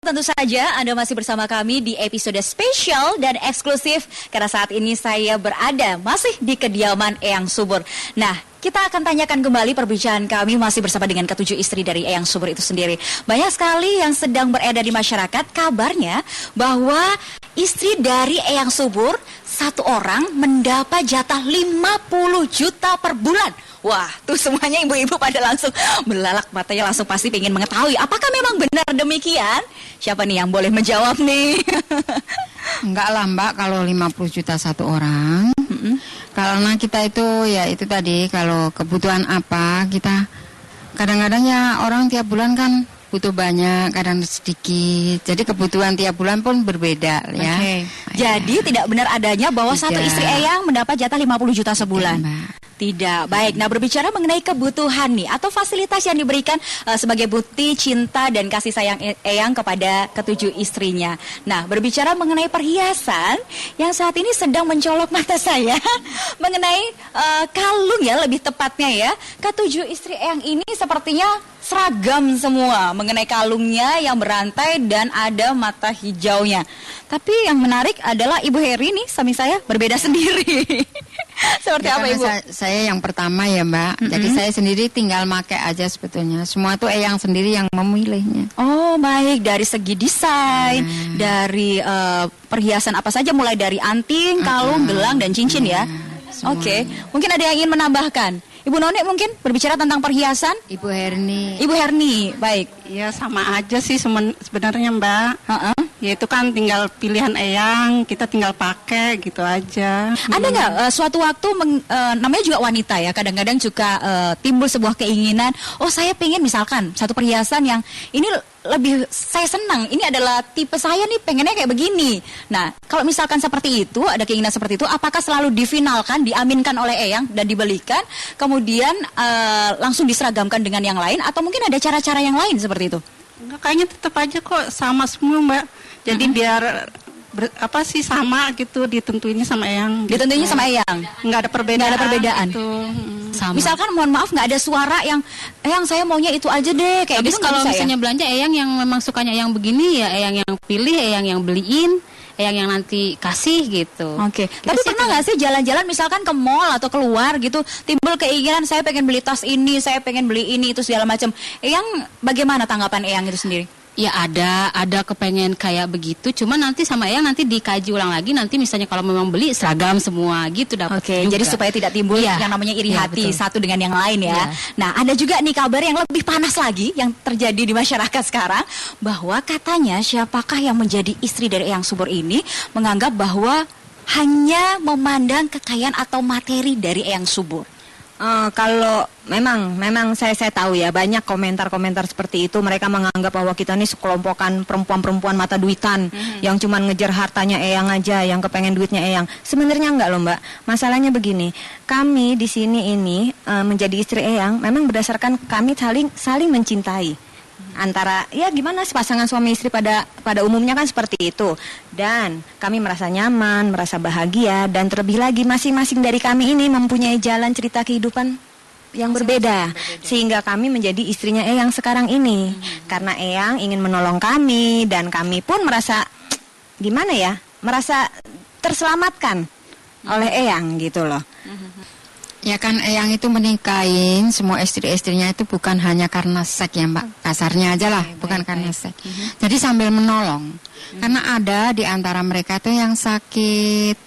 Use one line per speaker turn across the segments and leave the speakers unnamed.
tentu saja Anda masih bersama kami di episode spesial dan eksklusif karena saat ini saya berada masih di kediaman Eyang Subur. Nah, kita akan tanyakan kembali perbincangan kami masih bersama dengan ketujuh istri dari Eyang Subur itu sendiri. Banyak sekali yang sedang beredar di masyarakat kabarnya bahwa istri dari Eyang Subur satu orang mendapat jatah 50 juta per bulan. Wah, tuh semuanya ibu-ibu pada langsung melalak matanya, langsung pasti ingin mengetahui apakah memang benar demikian? Siapa nih yang boleh menjawab nih?
Enggak lah Mbak, kalau 50 juta satu orang. Karena kita itu ya itu tadi, kalau kebutuhan apa kita kadang-kadang ya orang tiap bulan kan butuh banyak, kadang sedikit. Jadi kebutuhan tiap bulan pun berbeda ya.
Jadi tidak benar adanya bahwa
Tidak.
satu istri Eyang mendapat jatah 50 juta sebulan. Tidak. Baik. Nah, berbicara mengenai kebutuhan nih atau fasilitas yang diberikan sebagai bukti cinta dan kasih sayang Eyang kepada ketujuh istrinya. Nah, berbicara mengenai perhiasan yang saat ini sedang mencolok mata saya mengenai kalung ya, lebih tepatnya ya. Ketujuh istri Eyang ini sepertinya seragam semua mengenai kalungnya yang berantai dan ada mata hijaunya. Tapi yang menarik adalah Ibu Heri nih, suami saya berbeda sendiri. Seperti
Ya,
apa Ibu?
Saya yang pertama ya Mbak. Jadi saya sendiri tinggal pakai aja sebetulnya. Semua tuh Eyang sendiri yang memilihnya.
Oh baik, dari segi desain, dari perhiasan apa saja, mulai dari anting, kalung, gelang, dan cincin ya. Oke, mungkin ada yang ingin menambahkan. Ibu Noni mungkin berbicara tentang perhiasan.
Ibu Herni.
Ibu Herni, baik.
Ya sama aja sih sebenarnya Mbak. Ya itu kan tinggal pilihan Eyang, kita tinggal pakai gitu aja.
Ada nggak suatu waktu namanya juga wanita ya, kadang-kadang juga timbul sebuah keinginan, oh saya pengen misalkan satu perhiasan yang ini lebih saya senang, ini adalah tipe saya nih, pengennya kayak begini. Nah, kalau misalkan seperti itu, ada keinginan seperti itu, apakah selalu difinalkan, diaminkan oleh Eyang dan dibelikan, kemudian langsung diseragamkan dengan yang lain, atau mungkin ada cara-cara yang lain seperti itu?
Enggak, kayaknya tetap aja kok sama semua Mbak. Jadi biar sama gitu ditentuinnya sama Eyang.
Ditentuinnya sama Eyang?
Nggak ada perbedaan.
Nggak ada perbedaan.
Gitu.
Sama. Misalkan mohon maaf nggak ada suara yang Eyang saya maunya itu aja deh kayak
Habis
gitu.
kalau misalnya belanja Eyang yang memang sukanya Eyang begini ya Eyang yang pilih, Eyang yang beliin, Eyang yang nanti kasih gitu.
Oke. Tapi pernah nggak sih jalan-jalan misalkan ke mall atau keluar gitu timbul keinginan saya pengen beli tas ini, saya pengen beli ini itu segala macam. Eyang bagaimana tanggapan Eyang itu sendiri?
Ya ada kepengen kayak begitu, cuma nanti sama Eyang nanti dikaji ulang lagi, nanti misalnya kalau memang beli seragam semua gitu dapat.
Oke, jadi supaya tidak timbul yang namanya iri hati satu dengan yang lain ya. Nah, ada juga nih kabar yang lebih panas lagi yang terjadi di masyarakat sekarang, bahwa katanya siapakah yang menjadi istri dari Eyang Subur ini menganggap bahwa hanya memandang kekayaan atau materi dari Eyang Subur.
Kalau memang saya tahu ya, banyak komentar-komentar seperti itu. Mereka menganggap bahwa kita ini sekelompokan perempuan-perempuan mata duitan yang cuman ngejar hartanya Eyang aja, yang kepengen duitnya Eyang. Sebenarnya enggak loh Mbak. Masalahnya begini, kami di sini ini menjadi istri Eyang memang berdasarkan kami saling mencintai. Antara ya gimana pasangan suami istri pada umumnya kan seperti itu, dan kami merasa nyaman, merasa bahagia, dan terlebih lagi masing-masing dari kami ini mempunyai jalan cerita kehidupan yang berbeda, sehingga kami menjadi istrinya Eyang sekarang ini. Karena Eyang ingin menolong kami, dan kami pun merasa gimana ya, merasa terselamatkan oleh Eyang gitu loh.
Ya kan Eyang itu menikahin semua istri-istrinya itu bukan hanya karena seks ya Mbak, kasarnya aja lah, bukan karena seks. Jadi sambil menolong, karena ada di antara mereka tuh yang sakit.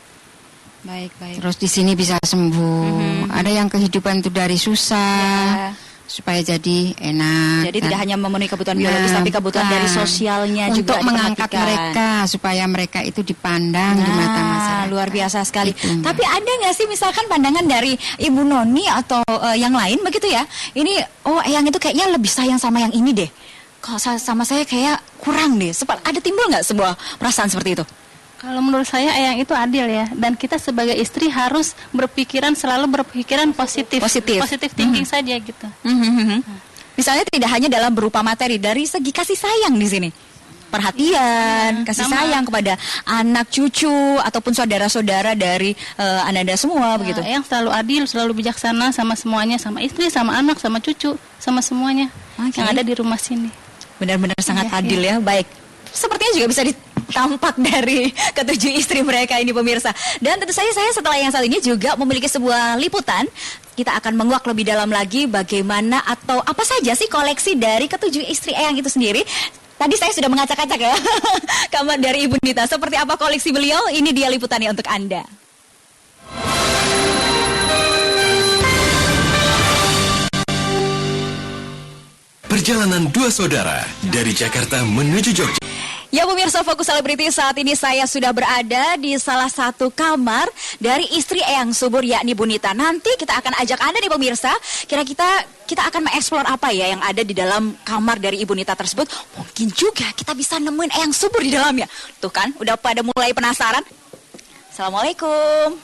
Baik.
Terus di sini bisa sembuh. Ada yang kehidupan itu dari susah. Supaya jadi enak.
Jadi tidak hanya memenuhi kebutuhan biologis, tapi kebutuhan dari sosialnya juga
untuk mengangkat mereka supaya mereka itu dipandang di mata masyarakat.
Luar biasa sekali.
Itu,
tapi ada nggak sih misalkan pandangan dari Ibu Noni atau yang lain begitu ya? Ini Eyang itu kayaknya lebih sayang sama yang ini deh. Kalau sama saya kayak kurang deh. Ada timbul nggak sebuah perasaan seperti itu?
Kalau menurut saya Eyang itu adil ya, dan kita sebagai istri harus selalu berpikiran positif thinking saja gitu.
Misalnya tidak hanya dalam berupa materi, dari segi kasih sayang di sini, perhatian, kasih sayang kepada anak cucu ataupun saudara-saudara dari Anda semua begitu.
Eyang selalu adil, selalu bijaksana sama semuanya, sama istri, sama anak, sama cucu, sama semuanya yang ada di rumah sini.
Benar-benar sangat adil ya. Baik. sepertinya juga bisa tampak dari ketujuh istri mereka ini pemirsa. Dan tentu saja saya setelah yang satu ini juga memiliki sebuah liputan. Kita akan menguak lebih dalam lagi bagaimana atau apa saja sih koleksi dari ketujuh istri Eyang itu sendiri. Tadi saya sudah mengacak-acak ya kamar dari Ibu Nita. Seperti apa koleksi beliau? Ini dia liputannya untuk Anda.
Perjalanan dua saudara dari Jakarta menuju Jogja.
Ya pemirsa Fokus Selebriti, saat ini saya sudah berada di salah satu kamar dari istri Eyang Subur yakni Bu Nita. Nanti kita akan ajak Anda nih pemirsa, kira-kira kita akan mengeksplor apa ya yang ada di dalam kamar dari Ibu Nita tersebut. Mungkin juga kita bisa nemuin Eyang Subur di dalamnya. Tuh kan, udah pada mulai penasaran. Assalamualaikum.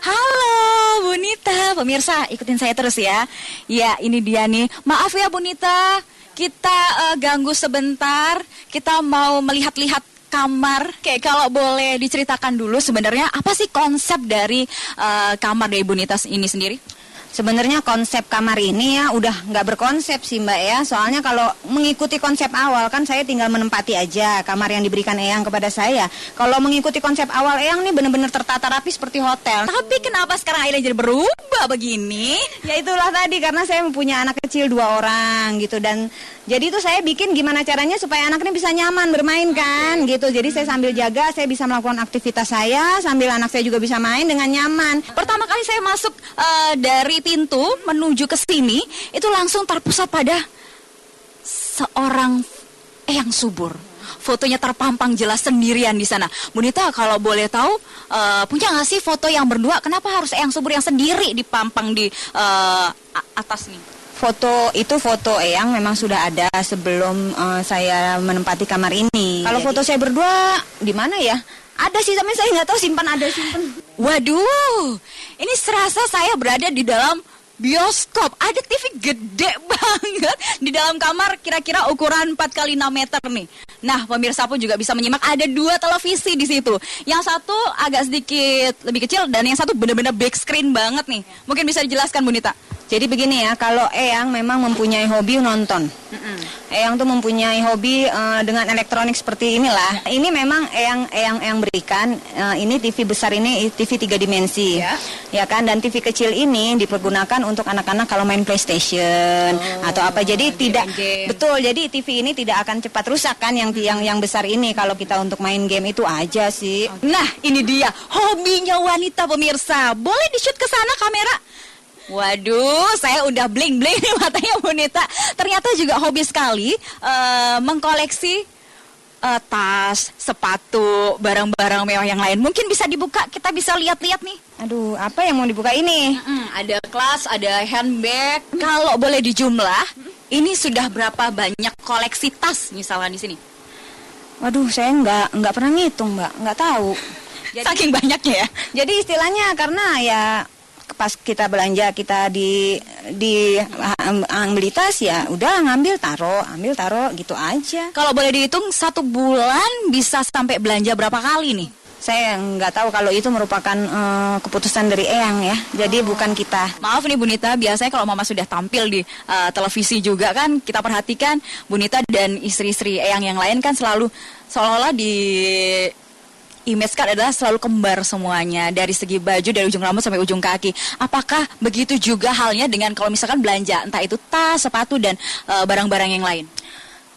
Halo Bu Nita, pemirsa ikutin saya terus ya. Ya ini dia nih, maaf ya Bu Nita, kita ganggu sebentar, kita mau melihat-lihat kamar. Kayak kalau boleh diceritakan dulu sebenarnya apa sih konsep dari kamar dari Bu Nita ini sendiri?
Sebenarnya konsep kamar ini ya udah nggak berkonsep sih Mbak ya. Soalnya kalau mengikuti konsep awal kan saya tinggal menempati aja kamar yang diberikan Eyang kepada saya. Kalau mengikuti konsep awal Eyang nih benar-benar tertata rapi seperti hotel.
Tapi kenapa sekarang akhirnya jadi berubah begini?
Ya itulah tadi karena saya mempunyai anak kecil 2 orang gitu. Dan jadi itu saya bikin gimana caranya supaya anaknya bisa nyaman bermain kan gitu. Jadi saya sambil jaga, saya bisa melakukan aktivitas saya sambil anak saya juga bisa main dengan nyaman.
Pertama kali saya masuk dari pintu menuju ke sini, itu langsung terpusat pada seorang Eyang Subur. Fotonya terpampang jelas sendirian di sana. Bu Nita, kalau boleh tahu, punya nggak sih foto yang berdua? Kenapa harus Eyang Subur yang sendiri dipampang di atas nih?
Foto Eyang memang sudah ada sebelum saya menempati kamar ini. Kalau foto saya berdua di mana ya? Ada sih, tapi saya nggak tahu simpan.
Waduh, ini serasa saya berada di dalam bioskop. Ada TV gede banget di dalam kamar, kira-kira ukuran 4x6 meter nih. Nah, pemirsa pun juga bisa menyimak, ada 2 televisi di situ. Yang satu agak sedikit lebih kecil dan yang satu benar-benar big screen banget nih. Mungkin bisa dijelaskan Bu Nita.
Jadi begini ya, kalau Eyang memang mempunyai hobi nonton. Eyang tuh mempunyai hobi dengan elektronik seperti inilah. Ini memang Eyang berikan. Ini TV besar ini TV 3 dimensi, ya kan. Dan TV kecil ini dipergunakan untuk anak-anak kalau main PlayStation atau apa. Jadi tidak betul. Jadi TV ini tidak akan cepat rusak kan. Yang besar ini kalau kita untuk main game itu aja sih.
Nah, ini dia hobinya wanita pemirsa. Boleh di-shoot ke sana kamera? Waduh, saya udah bling-bling nih matanya Bu Nita. Ternyata juga hobi sekali mengkoleksi tas, sepatu, barang-barang mewah yang lain. Mungkin bisa dibuka, kita bisa lihat-lihat nih.
Aduh, apa yang mau dibuka ini?
Ada kelas, ada handbag. Kalau boleh dijumlah, ini sudah berapa banyak koleksi tas misalnya di sini?
Waduh, saya nggak pernah ngitung Mbak, nggak tahu.
Saking banyaknya ya.
Jadi istilahnya karena ya pas kita belanja kita di beli tas ya udah ngambil taruh gitu aja.
Kalau boleh dihitung 1 bulan bisa sampai belanja berapa kali nih?
Saya nggak tahu, kalau itu merupakan keputusan dari Eyang ya. Jadi bukan kita.
Maaf nih Bu Nita, biasanya kalau Mama sudah tampil di televisi juga kan kita perhatikan Bu Nita dan istri-istri Eyang yang lain kan selalu seolah-olah di image kan adalah selalu kembar semuanya, dari segi baju, dari ujung rambut sampai ujung kaki. Apakah begitu juga halnya dengan kalau misalkan belanja, entah itu tas, sepatu, dan barang-barang yang lain?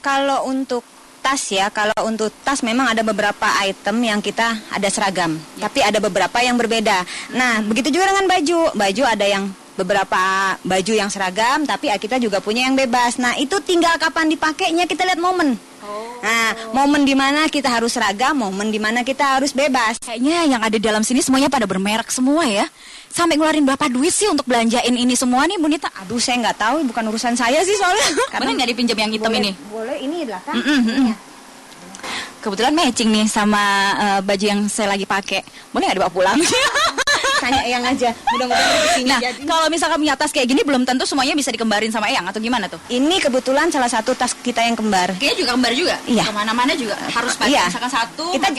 Kalau untuk tas memang ada beberapa item yang kita ada seragam, tapi ada beberapa yang berbeda. Nah, begitu juga dengan baju. Baju ada yang beberapa baju yang seragam, tapi kita juga punya yang bebas. Nah, itu tinggal kapan dipakainya, kita lihat momen. Nah, momen di mana kita harus seragam, momen di mana kita harus bebas.
Kayaknya yang ada dalam sini semuanya pada bermerek semua ya. Sampai ngeluarin berapa duit sih untuk belanjain ini semua nih Bu Nita?
Aduh, saya nggak tahu, bukan urusan saya sih soalnya.
Boleh nggak dipinjam yang hitam ini?
Boleh, ini adalah kan.
Kebetulan matching nih sama baju yang saya lagi pakai. Boleh nggak dibawa pulang?
Tanya Eyang aja. Mudah-mudahan kesini.
Nah, kalau misalkan punya tas kayak gini belum tentu semuanya bisa dikembarin sama Eyang atau gimana tuh?
Ini kebetulan salah satu tas kita yang kembar.
Kayaknya juga kembar juga.
Iya.
Kemana-mana juga harus pakai.
Iya.
Misalkan satu.
Kita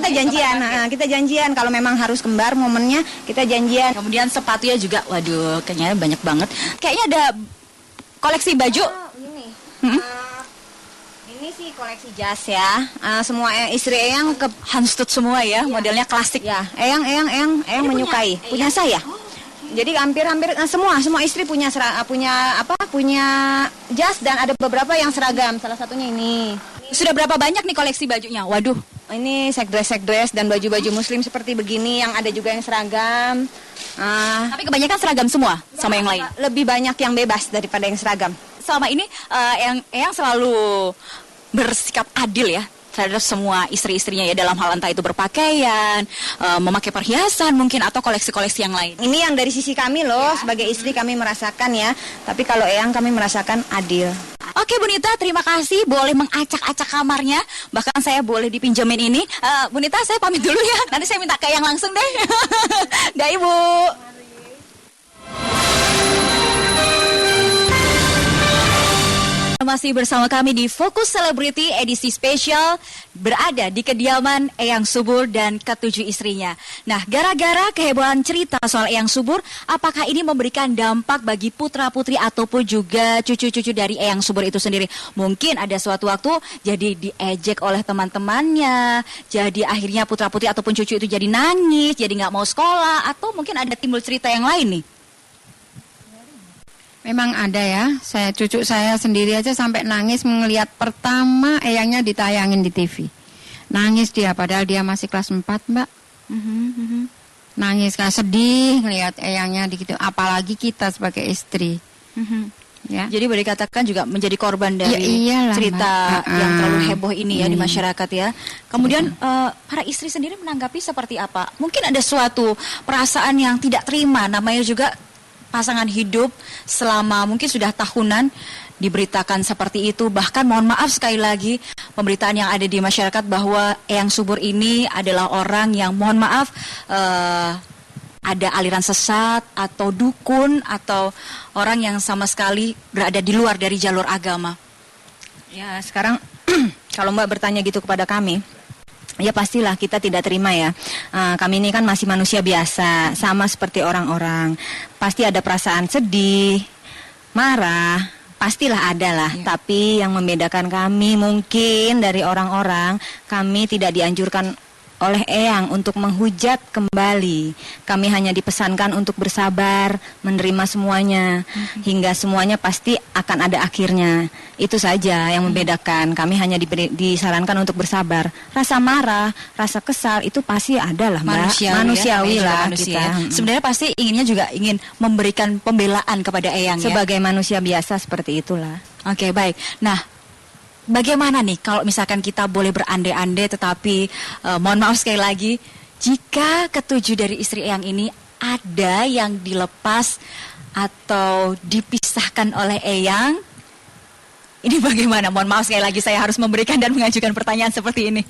janjian. Kita janjian kalau memang harus kembar momennya kita janjian.
Kemudian sepatunya juga. Waduh, kayaknya banyak banget. Kayaknya ada koleksi baju.
Ini sih koleksi jas ya. Semua istri Eyang
Hanstut semua ya, modelnya klasik.
ya, Eyang menyukai. Punya saya. Jadi hampir semua istri punya punya jas dan ada beberapa yang seragam. Salah satunya ini.
Sudah berapa banyak nih koleksi bajunya? Waduh.
Ini set dress dan baju-baju muslim seperti begini yang ada juga yang seragam.
Tapi kebanyakan seragam semua sama yang lain.
Lebih banyak yang bebas daripada yang seragam.
Selama ini Eyang selalu bersikap adil ya terhadap semua istri-istrinya ya dalam hal entah itu berpakaian, memakai perhiasan mungkin atau koleksi-koleksi yang lain.
Ini yang dari sisi kami loh, sebagai istri kami merasakan ya. Tapi kalau Eyang kami merasakan adil.
Oke Bu Nita, terima kasih boleh mengacak-acak kamarnya. Bahkan saya boleh dipinjemin ini. Bu Nita, saya pamit dulu ya. Nanti saya minta ke Eyang langsung deh. Dah Ibu. Masih bersama kami di Fokus Selebriti edisi spesial berada di kediaman Eyang Subur dan ketujuh istrinya. Nah, gara-gara kehebohan cerita soal Eyang Subur, apakah ini memberikan dampak bagi putra-putri ataupun juga cucu-cucu dari Eyang Subur itu sendiri? Mungkin ada suatu waktu jadi diejek oleh teman-temannya, jadi akhirnya putra-putri ataupun cucu itu jadi nangis, jadi nggak mau sekolah, atau mungkin ada timbul cerita yang lain nih?
Memang ada ya, cucu saya sendiri aja sampai nangis melihat pertama Eyangnya ditayangin di TV. Nangis dia, padahal dia masih kelas 4, Mbak. Nangis, kan sedih ngelihat Eyangnya gitu, apalagi kita sebagai istri. Ya.
Jadi boleh dikatakan juga menjadi korban dari
iyalah,
cerita
Mbak.
yang terlalu heboh ini ya di masyarakat ya. Kemudian para istri sendiri menanggapi seperti apa? Mungkin ada suatu perasaan yang tidak terima, namanya juga pasangan hidup selama mungkin sudah tahunan diberitakan seperti itu. Bahkan mohon maaf sekali lagi pemberitaan yang ada di masyarakat bahwa Eyang Subur ini adalah orang yang mohon maaf ada aliran sesat atau dukun atau orang yang sama sekali berada di luar dari jalur agama.
Ya, sekarang kalau Mbak bertanya gitu kepada kami, ya pastilah kita tidak terima ya. Kami ini kan masih manusia biasa, sama seperti orang-orang. Pasti ada perasaan sedih, marah, pastilah ada lah. Tapi yang membedakan kami mungkin dari orang-orang, kami tidak dianjurkan oleh Eyang untuk menghujat kembali. Kami hanya dipesankan untuk bersabar, menerima semuanya, hingga semuanya pasti akan ada akhirnya. Itu saja yang membedakan. Kami hanya disarankan untuk bersabar. Rasa marah, rasa kesal itu pasti ada lah, Mbak. Manusiawi lah kita.
Sebenarnya pasti inginnya juga ingin memberikan pembelaan kepada Eyang ya.
Sebagai manusia biasa seperti itulah.
Oke, baik. Nah, bagaimana nih kalau misalkan kita boleh berandai-andai tetapi mohon maaf sekali lagi, jika ketujuh dari istri Eyang ini ada yang dilepas atau dipisahkan oleh Eyang, ini bagaimana? Mohon maaf sekali lagi saya harus memberikan dan mengajukan pertanyaan seperti ini.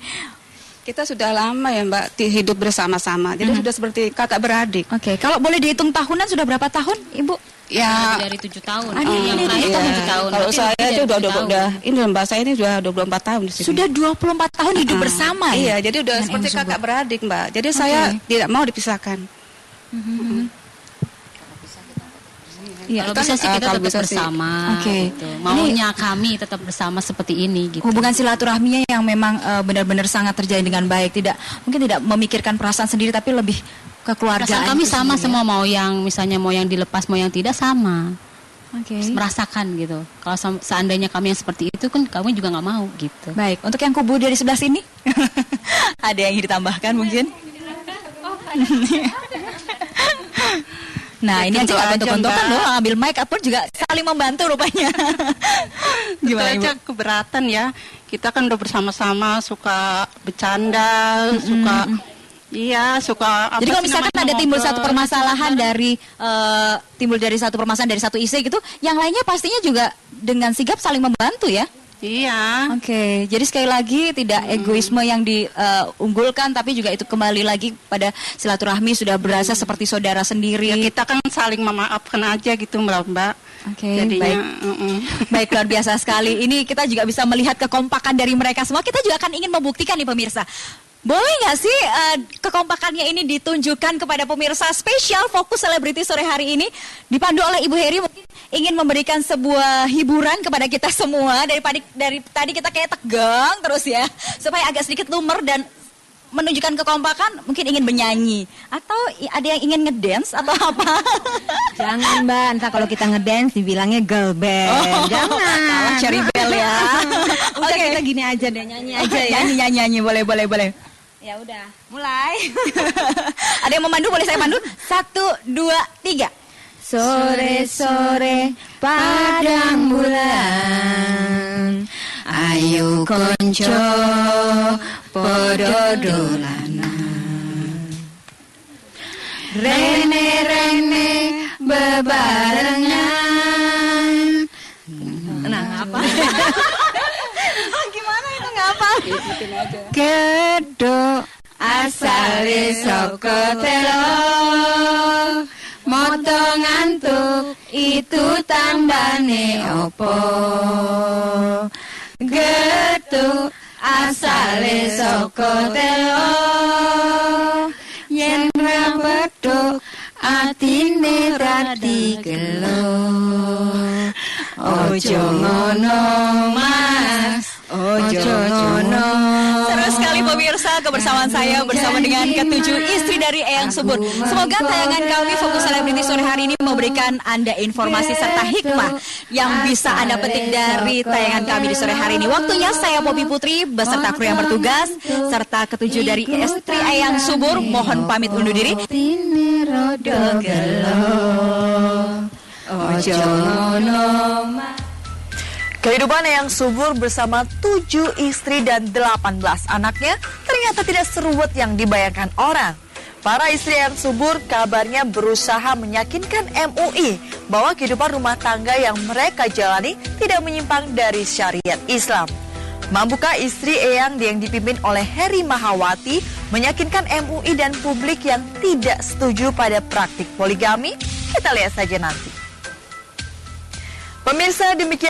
Kita sudah lama ya Mbak hidup bersama-sama. Jadi sudah seperti kakak beradik.
Oke, kalau boleh dihitung tahunan sudah berapa tahun, Ibu?
Ya,
Dari 7 tahun.
Yang
terakhir
iya.
7 tahun.
Kalau
Berarti
saya
lebih
itu
dari 7 tahun.
ini Mbak saya ini sudah 24 tahun di sini.
Sudah 24 tahun hidup bersama ya?
Iya, jadi udah
Dengan
seperti
Eyang Subur.
kakak beradik Mbak. Jadi saya tidak mau dipisahkan.
Iya,
Kalau
kan,
bisa sih kita
kalau
tetap
bisa sih.
bersama.
Oke.
Gitu. Maunya kami tetap bersama seperti ini gitu.
Hubungan silaturahminya yang memang benar-benar sangat terjalin dengan baik, mungkin tidak memikirkan perasaan sendiri tapi lebih kekeluargaan.
Perasaan kami
itu
sama
sendiri,
semua, mau yang misalnya mau yang dilepas mau yang tidak sama.
ya? Oke.
Merasakan gitu. Kalau seandainya kami yang seperti itu kan kami juga nggak mau gitu.
Baik, untuk yang kubu dari sebelah sini ada yang ingin ditambahkan mungkin? Nah, ini yang juga bentuk-bentukan loh, ambil mic pun juga saling membantu rupanya. Gimana Ibu?
Itu aja keberatan ya. Kita kan udah bersama-sama suka bercanda, suka suka apa
Jadi kalau
sih
misalkan
namanya,
ada timbul
ngobrol,
satu permasalahan dari satu permasalahan dari satu istri gitu, yang lainnya pastinya juga dengan sigap saling membantu ya.
Iya.
Oke, jadi sekali lagi tidak egoisme yang diunggulkan, tapi juga itu kembali lagi pada silaturahmi sudah berasa seperti saudara sendiri.
Ya kita kan saling memaafkan aja gitu Mbak.
Oke,
Jadinya,
baik. Baik, luar biasa sekali. Ini kita juga bisa melihat kekompakan dari mereka semua. Kita juga akan ingin membuktikan nih pemirsa. Boleh nggak sih kekompakannya ini ditunjukkan kepada pemirsa spesial Fokus Selebriti sore hari ini dipandu oleh Ibu Heri? Mungkin ingin memberikan sebuah hiburan kepada kita semua. Dari tadi kita kayak tegang terus ya, supaya agak sedikit lumer dan menunjukkan kekompakan, mungkin ingin bernyanyi atau ada yang ingin ngedance atau apa?
Jangan Mbak, entah kalau kita ngedance dibilangnya girl band. Jangan.
Kalah Cherry Bell ya.
Udah kita gini aja deh, nyanyi aja ya.
Nyanyi, boleh. Ya udah, mulai. Ada yang memandu, boleh saya pandu? 1, 2, 3.
Sore-sore padang bulan, ayo konco podo dolanan, rene bebarengan. Nah, apa? Gimana itu ngapa? Kedok asale saka telo, moto ngantuk itu tambane opo. Getuk asale saka telo, yen ra beduk atine radi gelo. Ojo ngono Mas, ojo ngono.
Seru sekali pemirsa, kebersamaan saya bersama dengan ketujuh istri dari Eyang Subur. Semoga tayangan kami Fokus Selebriti sore hari ini memberikan Anda informasi serta hikmah yang bisa Anda petik dari tayangan kami di sore hari ini. Waktunya saya Poppy Putri beserta kru yang bertugas serta ketujuh dari istri Eyang Subur mohon pamit undur diri.
Kehidupan Eyang Subur bersama 7 istri dan 18 anaknya ternyata tidak seruwet yang dibayangkan orang. Para istri Eyang Subur kabarnya berusaha meyakinkan MUI bahwa kehidupan rumah tangga yang mereka jalani tidak menyimpang dari syariat Islam. Mampukah istri Eyang yang dipimpin oleh Heri Mahawati meyakinkan MUI dan publik yang tidak setuju pada praktik poligami? Kita lihat saja nanti. Pemirsa, demikian